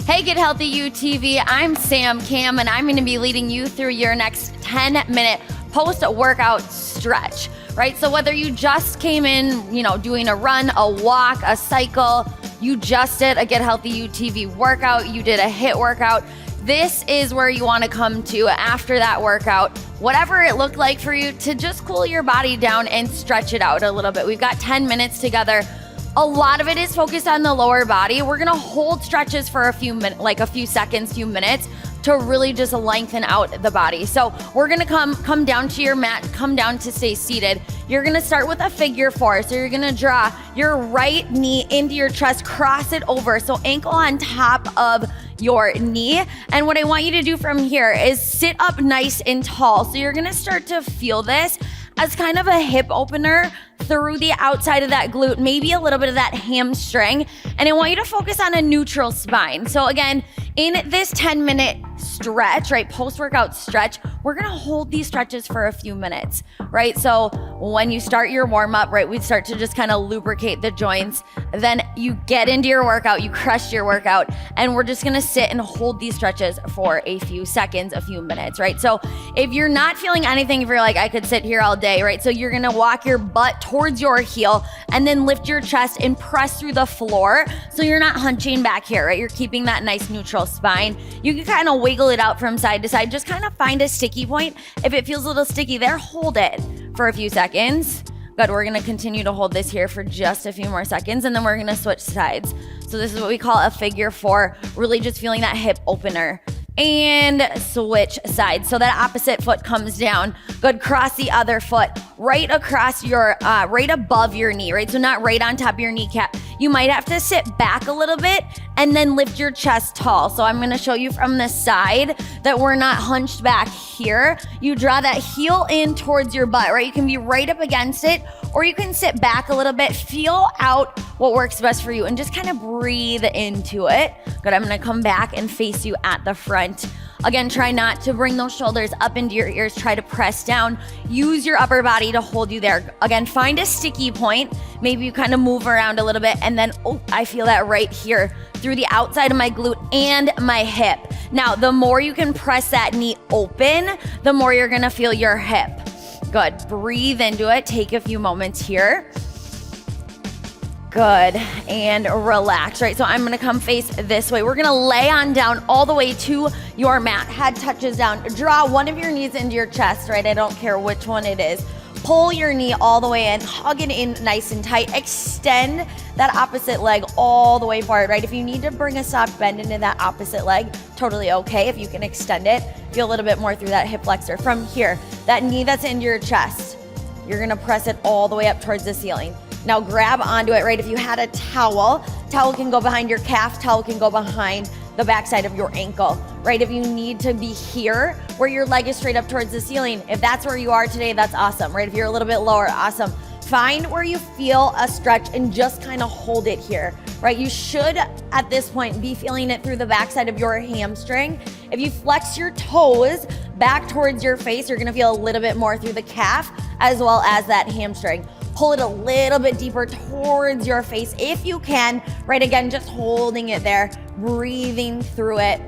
Hey, Get Healthy UTV, I'm Sam Cam, and I'm gonna be leading you through your next 10-minute post-workout stretch, right? So whether you just came in, doing a run, a walk, a cycle, you just did a Get Healthy UTV workout, you did a HIIT workout, this is where you wanna come to after that workout, whatever it looked like for you, to just cool your body down and stretch it out a little bit. We've got 10 minutes together. A lot of it is focused on the lower body. We're gonna hold stretches for a few minutes to really just lengthen out the body. So we're gonna come down to your mat, come down to stay seated. You're gonna start with a figure four. So you're gonna draw your right knee into your chest, cross it over. So ankle on top of your knee. And what I want you to do from here is sit up nice and tall. So you're gonna start to feel this as kind of a hip opener through the outside of that glute, maybe a little bit of that hamstring. And I want you to focus on a neutral spine. So again, in this 10-minute stretch, right, post-workout stretch, we're gonna hold these stretches for a few minutes, right? So when you start your warm-up, right, we start to just kind of lubricate the joints. Then you get into your workout, you crush your workout, and we're just gonna sit and hold these stretches for a few seconds, a few minutes, right? So if you're not feeling anything, if you're like, I could sit here all day, right? So you're gonna walk your butt towards your heel and then lift your chest and press through the floor. So you're not hunching back here, right? You're keeping that nice neutral spine. You can kind of wiggle it out from side to side. Just kind of find a sticky point. If it feels a little sticky there, hold it for a few seconds. Good, we're gonna continue to hold this here for just a few more seconds, and then we're gonna switch sides. So this is what we call a figure four, really just feeling that hip opener. And switch sides. So that opposite foot comes down. Good, cross the other foot right across your, right above your knee, right? So not right on top of your kneecap. You might have to sit back a little bit and then lift your chest tall. So I'm gonna show you from the side that we're not hunched back here. You draw that heel in towards your butt, right? You can be right up against it, or you can sit back a little bit, feel out what works best for you, and just kind of breathe into it. Good, I'm gonna come back and face you at the front. Again, try not to bring those shoulders up into your ears. Try to press down. Use your upper body to hold you there. Again, find a sticky point. Maybe you kind of move around a little bit, and then, oh, I feel that right here through the outside of my glute and my hip. Now, the more you can press that knee open, the more you're gonna feel your hip. Good, breathe into it. Take a few moments here. Good, and relax, right? So I'm gonna come face this way. We're gonna lay on down all the way to your mat. Head touches down. Draw one of your knees into your chest, right? I don't care which one it is. Pull your knee all the way in, hug it in nice and tight. Extend that opposite leg all the way forward, right? If you need to bring a soft bend into that opposite leg, totally okay. If you can extend it, feel a little bit more through that hip flexor. From here, that knee that's into your chest, you're gonna press it all the way up towards the ceiling. Now grab onto it, right? If you had a towel can go behind your calf, towel can go behind the backside of your ankle, right? If you need to be here where your leg is straight up towards the ceiling, if that's where you are today, that's awesome, right? If you're a little bit lower, awesome. Find where you feel a stretch and just kind of hold it here, right? You should, at this point, be feeling it through the backside of your hamstring. If you flex your toes back towards your face, you're gonna feel a little bit more through the calf as well as that hamstring. Pull it a little bit deeper towards your face if you can, right? Again, just holding it there, breathing through it,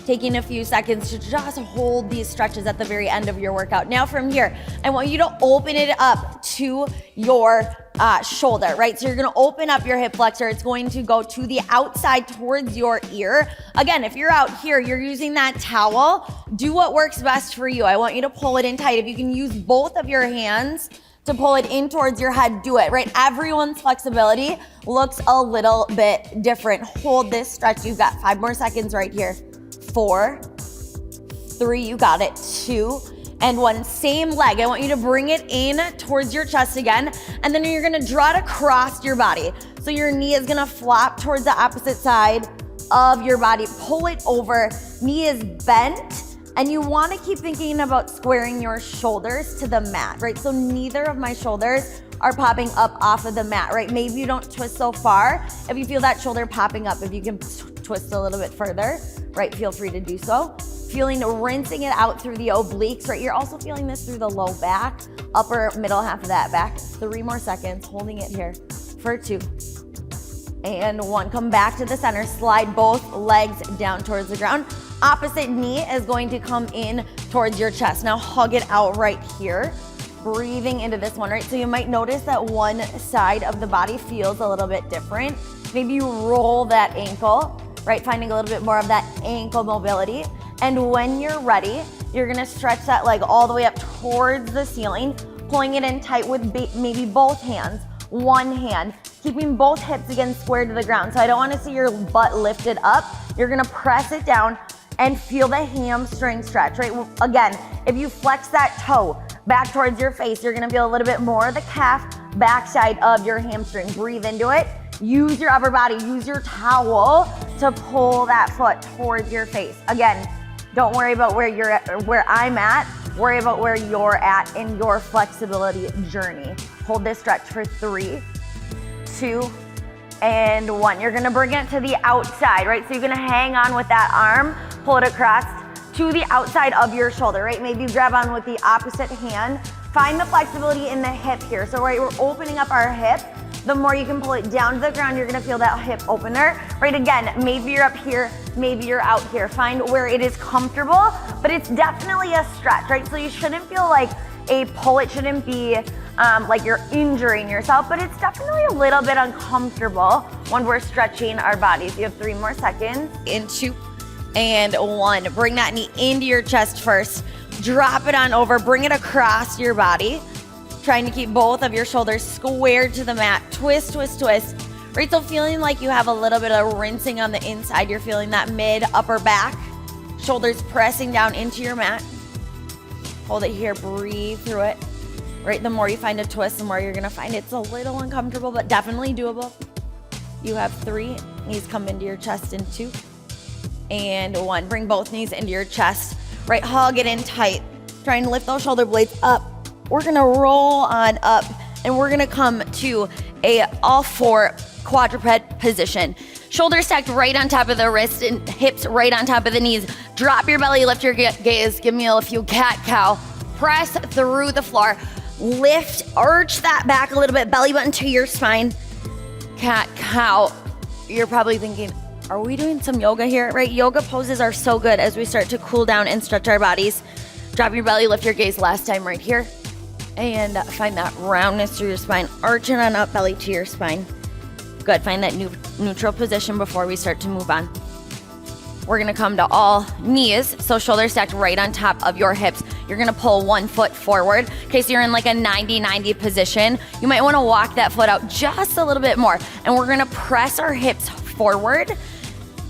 taking a few seconds to just hold these stretches at the very end of your workout. Now from here, I want you to open it up to your shoulder, right? So you're gonna open up your hip flexor. It's going to go to the outside towards your ear. Again, if you're out here, you're using that towel, do what works best for you. I want you to pull it in tight. If you can use both of your hands to pull it in towards your head, do it, right? Everyone's flexibility looks a little bit different. Hold this stretch. You've got 5 more seconds right here. 4, 3, you got it, 2, and 1. Same leg. I want you to bring it in towards your chest again, and then you're gonna draw it across your body. So your knee is gonna flop towards the opposite side of your body. Pull it over, knee is bent, and you wanna keep thinking about squaring your shoulders to the mat, right? So neither of my shoulders are popping up off of the mat, right? Maybe you don't twist so far. If you feel that shoulder popping up, if you can twist a little bit further, right, feel free to do so. Feeling, rinsing it out through the obliques, right? You're also feeling this through the low back, upper middle half of that back. 3 more seconds, holding it here for 2, and 1. Come back to the center, slide both legs down towards the ground. Opposite knee is going to come in towards your chest. Now hug it out right here. Breathing into this one, right? So you might notice that one side of the body feels a little bit different. Maybe you roll that ankle, right? Finding a little bit more of that ankle mobility. And when you're ready, you're gonna stretch that leg all the way up towards the ceiling, pulling it in tight with maybe both hands, one hand, keeping both hips again squared to the ground. So I don't wanna see your butt lifted up. You're gonna press it down and feel the hamstring stretch, right? Again, if you flex that toe back towards your face, you're gonna feel a little bit more of the calf backside of your hamstring. Breathe into it. Use your upper body, use your towel to pull that foot towards your face. Again, don't worry about where I'm at, worry about where you're at in your flexibility journey. Hold this stretch for 3, 2, and 1. You're gonna bring it to the outside, right? So you're gonna hang on with that arm, pull it across to the outside of your shoulder, right? Maybe you grab on with the opposite hand. Find the flexibility in the hip here. So right, we're opening up our hip. The more you can pull it down to the ground, you're gonna feel that hip opener, right? Again, maybe you're up here, maybe you're out here. Find where it is comfortable, but it's definitely a stretch, right? So you shouldn't feel like a pull. It shouldn't be like you're injuring yourself, but it's definitely a little bit uncomfortable when we're stretching our bodies. You have 3 more seconds. In 2 and 1. Bring that knee into your chest first. Drop it on over, bring it across your body. Trying to keep both of your shoulders squared to the mat. Twist, twist, twist. Right, so feeling like you have a little bit of rinsing on the inside. You're feeling that mid, upper back. Shoulders pressing down into your mat. Hold it here, breathe through it. Right, the more you find a twist, the more you're gonna find it's a little uncomfortable, but definitely doable. You have 3, knees come into your chest in 2 and 1. Bring both knees into your chest. Right, hug it in tight. Try and lift those shoulder blades up. We're gonna roll on up and we're gonna come to a all 4 quadruped position. Shoulders stacked right on top of the wrist and hips right on top of the knees. Drop your belly, lift your gaze. Give me a few cat-cow. Press through the floor. Lift, arch that back a little bit, belly button to your spine. Cat-cow. You're probably thinking, are we doing some yoga here? Right, yoga poses are so good as we start to cool down and stretch our bodies. Drop your belly, lift your gaze last time right here. And find that roundness through your spine. Arch it on up, belly to your spine. Good, find that neutral position before we start to move on. We're gonna come to all knees, so shoulders stacked right on top of your hips. You're gonna pull one foot forward. Okay, so you're in like a 90-90 position. You might wanna walk that foot out just a little bit more. And we're gonna press our hips forward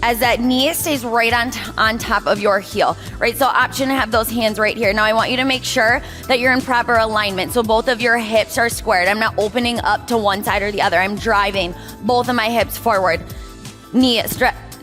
as that knee stays right on top of your heel, right? So option to have those hands right here. Now I want you to make sure that you're in proper alignment. So both of your hips are squared. I'm not opening up to one side or the other. I'm driving both of my hips forward. Knee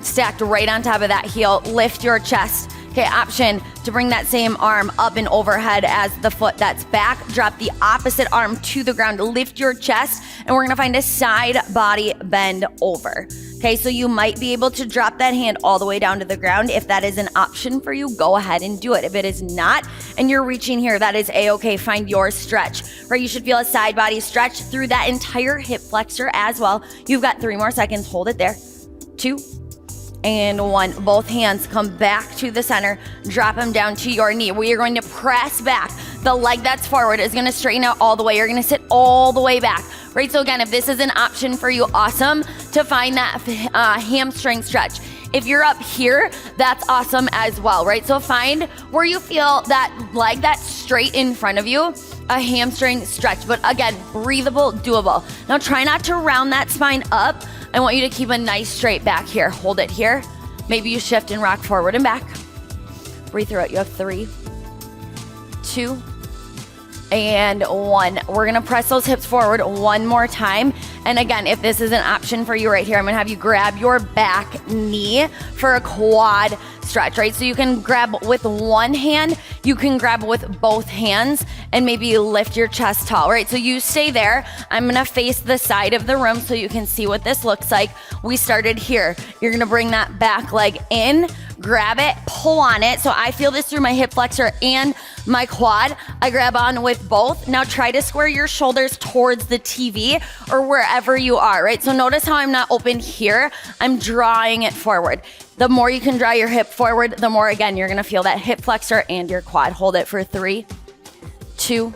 stacked right on top of that heel. Lift your chest. Okay, option to bring that same arm up and overhead as the foot that's back. Drop the opposite arm to the ground. Lift your chest, and we're gonna find a side body bend over. Okay, so you might be able to drop that hand all the way down to the ground. If that is an option for you, go ahead and do it. If it is not, and you're reaching here, that is a-okay. Find your stretch, right? You should feel a side body stretch through that entire hip flexor as well. You've got 3 more seconds. Hold it there. 2 and 1. Both hands come back to the center. Drop them down to your knee. We are going to press back. The leg that's forward is going to straighten out all the way. You're going to sit all the way back. Right, so again, if this is an option for you, awesome to find that hamstring stretch. If you're up here, that's awesome as well, right? So find where you feel that leg that's straight in front of you, a hamstring stretch. But again, breathable, doable. Now try not to round that spine up. I want you to keep a nice straight back here. Hold it here. Maybe you shift and rock forward and back. Breathe through it. You have 3, 2, and 1. We're gonna press those hips forward one more time. And again, if this is an option for you right here, I'm gonna have you grab your back knee for a quad stretch, right? So you can grab with one hand, you can grab with both hands and maybe lift your chest tall, right? So you stay there. I'm gonna face the side of the room so you can see what this looks like. We started here. You're gonna bring that back leg in, grab it, pull on it. So I feel this through my hip flexor and my quad. I grab on with both. Now try to square your shoulders towards the TV or wherever you are, right? So notice how I'm not open here. I'm drawing it forward. The more you can draw your hip forward, the more, again, you're gonna feel that hip flexor and your quad. Hold it for 3, 2,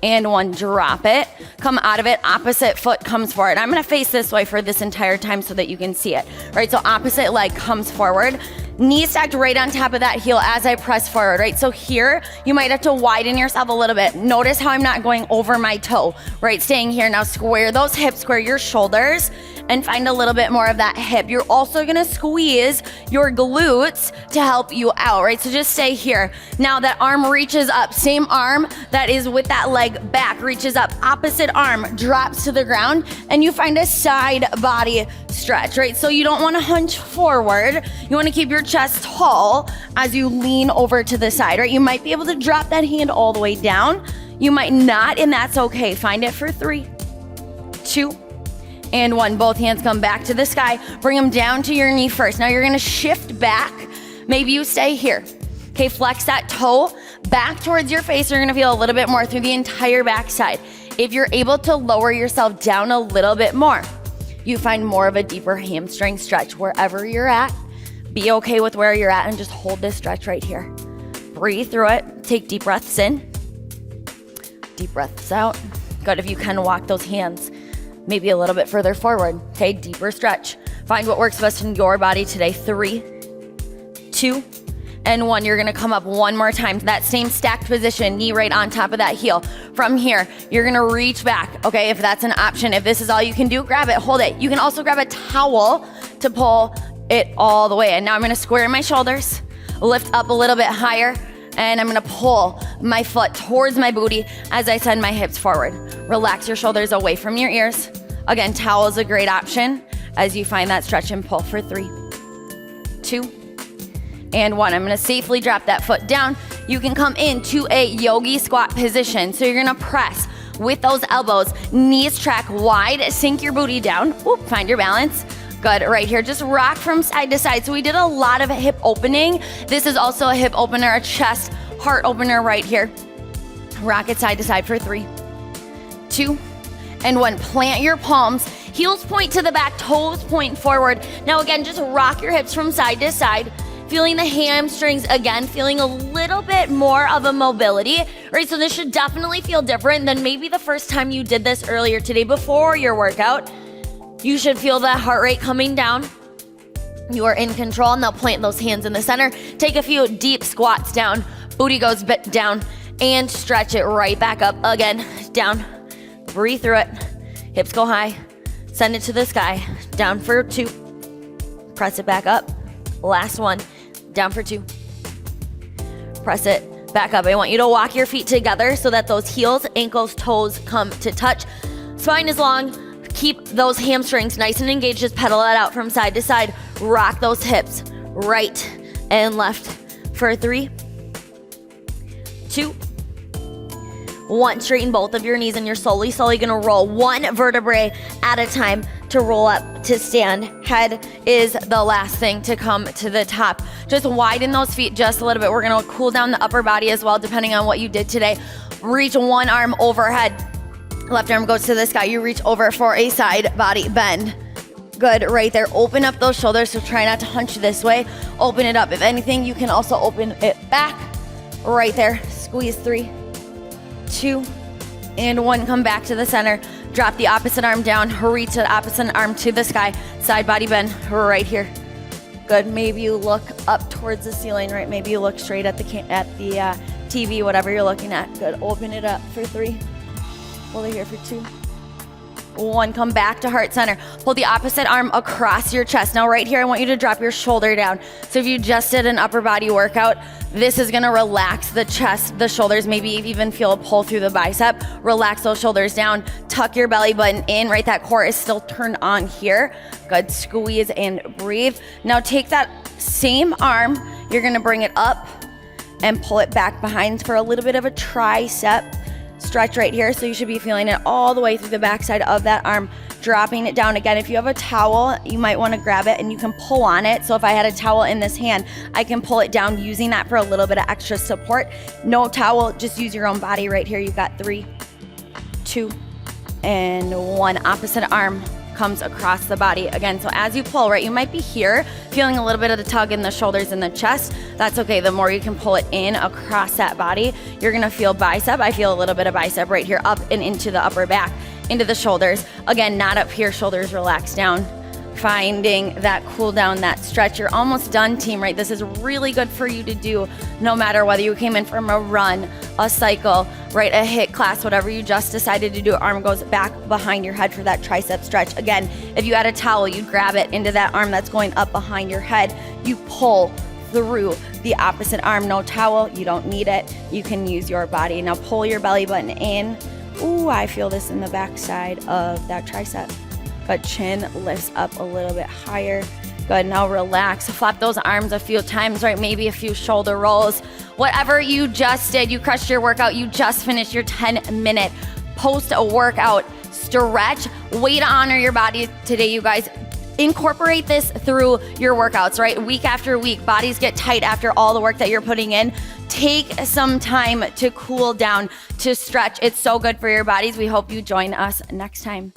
and 1. Drop it. Come out of it. Opposite foot comes forward. I'm gonna face this way for this entire time so that you can see it, right? So opposite leg comes forward. Knee stacked right on top of that heel as I press forward, right? So here, you might have to widen yourself a little bit. Notice how I'm not going over my toe, right? Staying here. Now square those hips, square your shoulders, and find a little bit more of that hip. You're also gonna squeeze your glutes to help you out, right? So just stay here. Now that arm reaches up, same arm that is with that leg back reaches up, opposite arm drops to the ground, and you find a side body stretch, right? So you don't wanna hunch forward. You wanna keep your chest tall as you lean over to the side, right? You might be able to drop that hand all the way down. You might not, and that's okay. Find it for 3, 2, and 1. Both hands come back to the sky. Bring them down to your knee first. Now you're gonna shift back. Maybe you stay here. Okay, flex that toe back towards your face. You're gonna feel a little bit more through the entire backside. If you're able to lower yourself down a little bit more, you find more of a deeper hamstring stretch wherever you're at. Be okay with where you're at and just hold this stretch right here. Breathe through it. Take deep breaths in, deep breaths out. Good. If you can walk those hands maybe a little bit further forward. Okay, deeper stretch. Find what works best in your body today. 3, 2, and 1. You're gonna come up one more time to that same stacked position, knee right on top of that heel. From here, you're gonna reach back, okay, if that's an option. If this is all you can do, grab it, hold it. You can also grab a towel to pull it all the way. And now I'm gonna square my shoulders, lift up a little bit higher, and I'm gonna pull my foot towards my booty as I send my hips forward. Relax your shoulders away from your ears. Again, towel is a great option as you find that stretch and pull for 3, 2, and 1. I'm gonna safely drop that foot down. You can come into a yogi squat position. So you're gonna press with those elbows, knees track wide, sink your booty down. Whoop, find your balance. Good, right here, just rock from side to side. So we did a lot of hip opening. This is also a hip opener, a chest, heart opener right here. Rock it side to side for 3, 2, and 1. Plant your palms, heels point to the back, toes point forward. Now again, just rock your hips from side to side. Feeling the hamstrings again, feeling a little bit more of a mobility, right? So this should definitely feel different than maybe the first time you did this earlier today before your workout. You should feel that heart rate coming down. You are in control. Now plant those hands in the center. Take a few deep squats down. Booty goes down and stretch it right back up again, down. Breathe through it. Hips go high. Send it to the sky. Down for 2. Press it back up. Last one. Down for 2. Press it back up. I want you to walk your feet together so that those heels, ankles, toes come to touch. Spine is long. Keep those hamstrings nice and engaged. Just pedal it out from side to side. Rock those hips right and left for 3, 2, 1. Straighten both of your knees and you're slowly gonna roll one vertebrae at a time to roll up to stand. Head is the last thing to come to the top. Just widen those feet just a little bit. We're gonna cool down the upper body as well, depending on what you did today. Reach one arm overhead. Left arm goes to the sky. You reach over for a side body bend. Good, right there. Open up those shoulders, so try not to hunch this way. Open it up. If anything, you can also open it back. Right there. Squeeze 3, 2, and 1. Come back to the center. Drop the opposite arm down. Reach the opposite arm to the sky. Side body bend right here. Good. Maybe you look up towards the ceiling, right? Maybe you look straight at the TV, whatever you're looking at. Good. Open it up for 3. Hold it here for 2, 1. Come back to heart center. Pull the opposite arm across your chest. Now right here, I want you to drop your shoulder down. So if you just did an upper body workout, this is gonna relax the chest, the shoulders, maybe even feel a pull through the bicep. Relax those shoulders down. Tuck your belly button in, right? That core is still turned on here. Good, squeeze and breathe. Now take that same arm, you're gonna bring it up and pull it back behind for a little bit of a tricep stretch right here. So you should be feeling it all the way through the backside of that arm, dropping it down. Again, if you have a towel, you might want to grab it and you can pull on it. So if I had a towel in this hand, I can pull it down using that for a little bit of extra support. No towel, just use your own body right here. You've got 3, 2, and 1. Opposite arm comes across the body again. So as you pull, right, you might be here feeling a little bit of the tug in the shoulders and the chest. That's okay. The more you can pull it in across that body, you're gonna feel bicep. I feel a little bit of bicep right here, up and into the upper back, into the shoulders. Again, not up here, shoulders relax down. Finding that cool down, that stretch. You're almost done, team, right? This is really good for you to do no matter whether you came in from a run, a cycle, right, a HIIT class, whatever you just decided to do. Arm goes back behind your head for that tricep stretch. Again, if you had a towel, you grab it into that arm that's going up behind your head. You pull through the opposite arm. No towel, you don't need it. You can use your body. Now pull your belly button in. Ooh, I feel this in the backside of that tricep. But chin lifts up a little bit higher. Good, now relax. Flap those arms a few times, right? Maybe a few shoulder rolls. Whatever you just did, you crushed your workout, you just finished your 10-minute post-workout stretch. Way to honor your body today, you guys. Incorporate this through your workouts, right? Week after week, bodies get tight after all the work that you're putting in. Take some time to cool down, to stretch. It's so good for your bodies. We hope you join us next time.